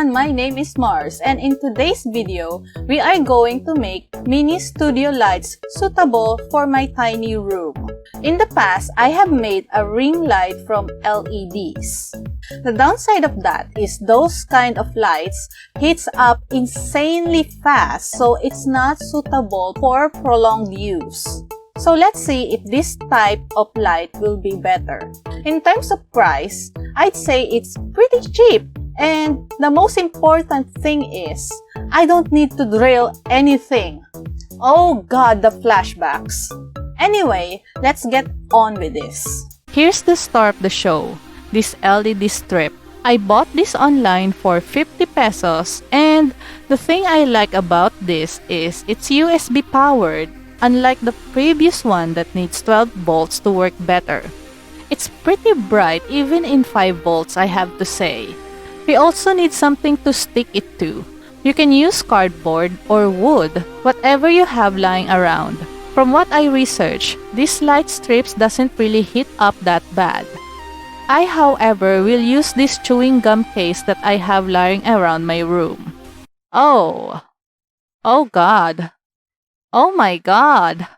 everyone, my name is Mharz, and in today's video, we are going to make mini studio lights suitable for my tiny room. In the past, I have made a ring light from LEDs. The downside of that is those kind of lights heats up insanely fast, so it's not suitable for prolonged use. So let's see if this type of light will be better. In terms of price, I'd say it's pretty cheap. And the most important thing is, I don't need to drill anything. Oh god, the flashbacks. Anyway, let's get on with this. Here's the star of the show, this LED strip. I bought this online for 50 pesos, and the thing I like about this is it's USB powered, unlike the previous one that needs 12 volts to work better. It's pretty bright even in 5 volts, I have to say. We also need something to stick it to. You can use cardboard or wood, whatever you have lying around. From what I researched, this light strips doesn't really heat up that bad. I, however, will use this chewing gum case that I have lying around my room. Oh god. Oh my god.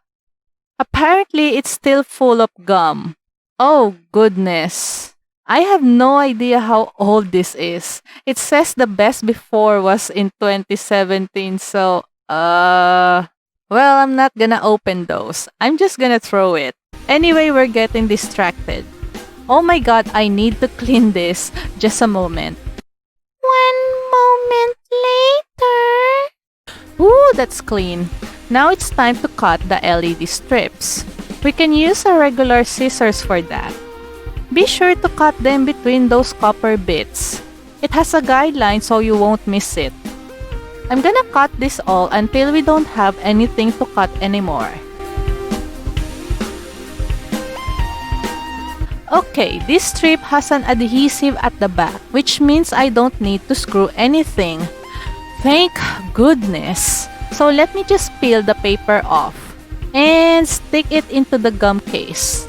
Apparently, it's still full of gum. Oh goodness. I have no idea how old this is. It says the best before was in 2017, so, well, I'm not gonna open those. I'm just gonna throw it. Anyway, we're getting distracted. Oh my god, I need to clean this. Just a moment. 1 moment later. Ooh, that's clean. Now it's time to cut the LED strips. We can use a regular scissors for that. Be sure to cut them between those copper bits. It has a guideline so you won't miss it. I'm gonna cut this all until we don't have anything to cut anymore. Okay, this strip has an adhesive at the back, which means I don't need to screw anything. Thank goodness. So let me just peel the paper off and stick it into the gum case.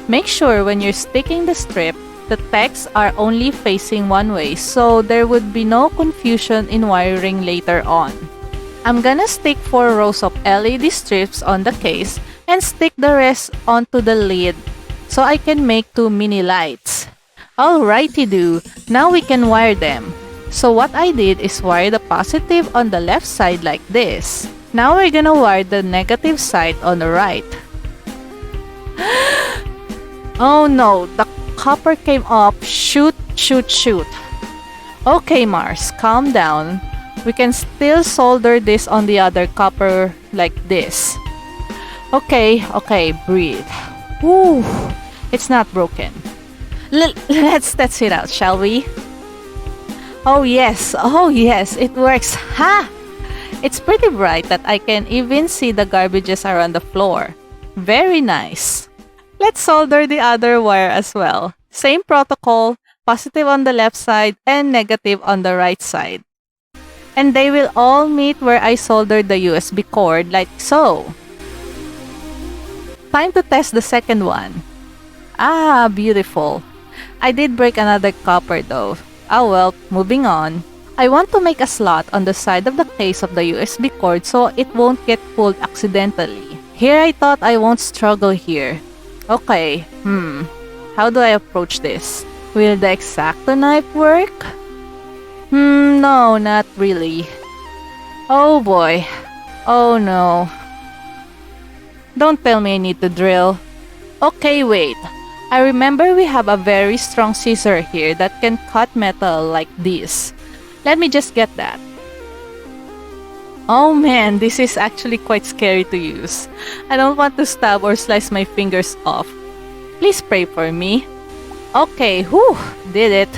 Make sure when you're sticking the strip, the texts are only facing one way so there would be no confusion in wiring later on. I'm gonna stick 4 rows of LED strips on the case and stick the rest onto the lid so I can make 2 mini lights. Alrighty-do, now we can wire them. So what I did is wire the positive on the left side like this. Now we're gonna wire the negative side on the right. Oh no, the copper came off. Shoot. Okay, Mharz, calm down. We can still solder this on the other copper like this. Okay, breathe. Woo, it's not broken. Let's test it out, shall we? Oh yes, it works. Ha! It's pretty bright that I can even see the garbages around the floor. Very nice. Let's solder the other wire as well. Same protocol, positive on the left side and negative on the right side. And they will all meet where I soldered the USB cord like so. Time to test the second one. Ah, beautiful. I did break another copper though. Ah well, moving on. I want to make a slot on the side of the case of the USB cord so it won't get pulled accidentally. Here I thought I won't struggle here. Okay, how do I approach this? Will the X-Acto knife work? No, not really. Oh boy. Oh no. Don't tell me I need to drill. Okay, wait. I remember we have a very strong scissor here that can cut metal like this. Let me just get that. Oh man, this is actually quite scary to use. I don't want to stab or slice my fingers off. Please pray for me. Okay, whew, did it.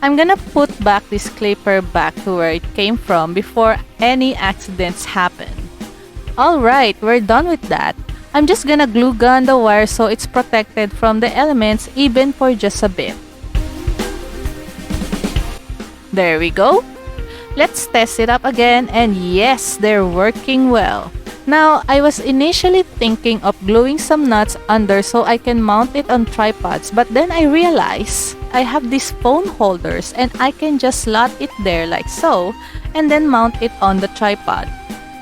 I'm gonna put back this clipper back to where it came from before any accidents happen. Alright, we're done with that. I'm just gonna glue gun the wire so it's protected from the elements even for just a bit. There we go. Let's test it up again, and yes, they're working well. Now, I was initially thinking of gluing some nuts under so I can mount it on tripods, but then I realized I have these phone holders and I can just slot it there like so and then mount it on the tripod.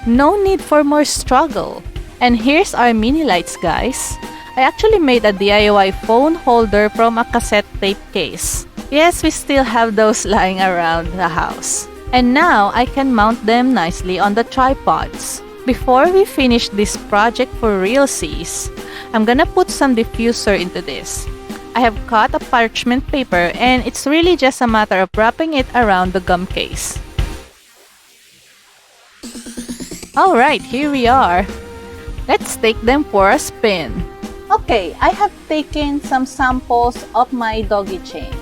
No need for more struggle. And here's our mini lights, guys. I actually made a DIY phone holder from a cassette tape case. Yes, we still have those lying around the house. And now I can mount them nicely on the tripods. Before we finish this project for realsies, I'm gonna put some diffuser into this. I have cut a parchment paper and it's really just a matter of wrapping it around the gum case. Alright, here we are. Let's take them for a spin. Okay, I have taken some samples of my doggy chain.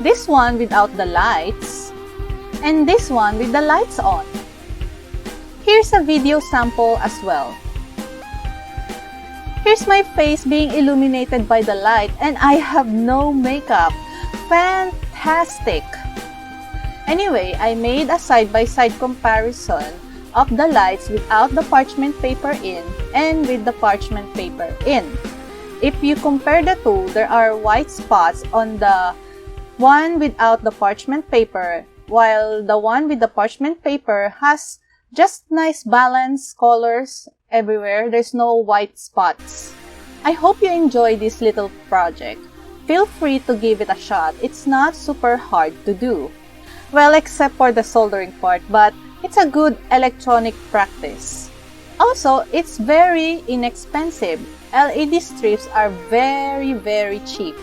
This one without the lights, and this one with the lights on. Here's a video sample as well. Here's my face being illuminated by the light and I have no makeup. Fantastic! Anyway, I made a side-by-side comparison of the lights without the parchment paper in and with the parchment paper in. If you compare the two, there are white spots on the one without the parchment paper, while the one with the parchment paper has just nice balanced colors everywhere. There's no white spots. I hope you enjoy this little project. Feel free to give it a shot. It's not super hard to do. Well, except for the soldering part, but it's a good electronic practice. Also, it's very inexpensive. LED strips are very cheap.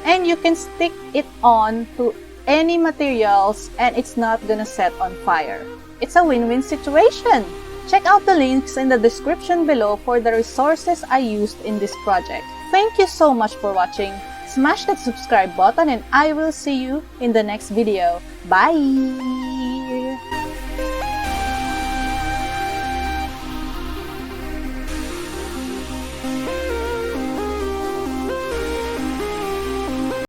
And you can stick it on to any materials and it's not gonna set on fire. It's a win-win situation. Check out the links in the description below for the resources I used in this project. Thank you so much for watching. Smash that subscribe button and I will see you in the next video. Bye!